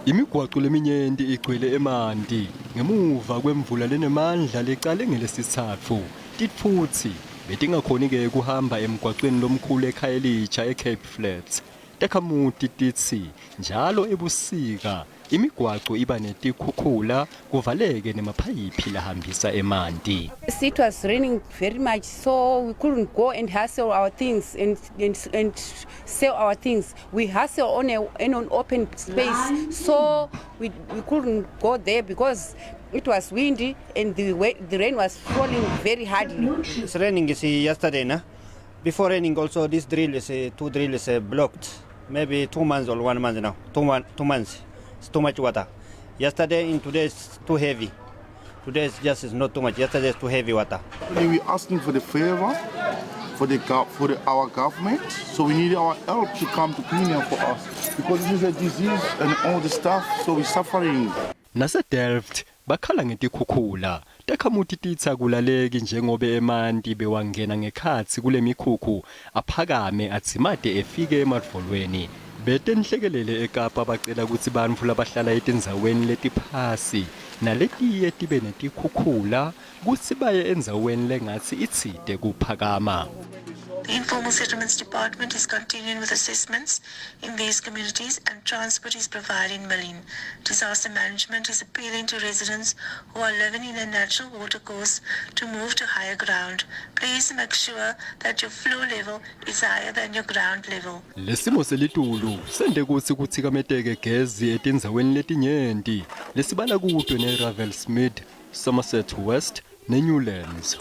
Imigwaqo leminyenti igcwele emanti ngemuva kwemvula lenemandla lecale ngelesithathu. Titfutsi betingakhoni-ke kuhamba emgwaqweni lomkhulu eKhayelitsha eCape Flats. Takhamuti titsi njalo ebusika imigwaqo iba netikhukhula kuvaleke nemaphayiphi lahambisa emanti. It was raining very much, so we couldn't go and hustle our things and sell our things. We hustle on an open space, so we couldn't go there because it was windy and the rain was falling very hardly. It's raining yesterday, no? Before raining also this drill is two drills blocked. Maybe 2 months or 1 month now. 2 months. It's too much water. Yesterday and today is too heavy. Today is not too much. Yesterday is too heavy water. We're asking for the favor for our government, so we need our help to come to clean up for us because this is a disease and all the stuff, so we're suffering. Nase Delft bakhala ngetikhukhula. Takhamuti titsa kulaleki njengobe emanti bewangena ngekhatsi kulemikhukhu aphakame atsimade efike emadvolweni. Betenhlekelele eKapa bacela kutsi bantfu labahlala etindzaweni letiphasi naletiye tibe netikhukhula kutsi baye endzaweni lengatsi itsite kuphakama. The Informal Settlements Department is continuing with assessments in these communities and transport is provided in Malin. Disaster management is appealing to residents who are living in a natural watercourse to move to higher ground. Please make sure that your flow level is higher than your ground level. Lesimo selitulu sende kutsi kutikameteke gezi etindzaweni letinyenti lesibala kuto neRavel Smith, Somerset West, neNewlands.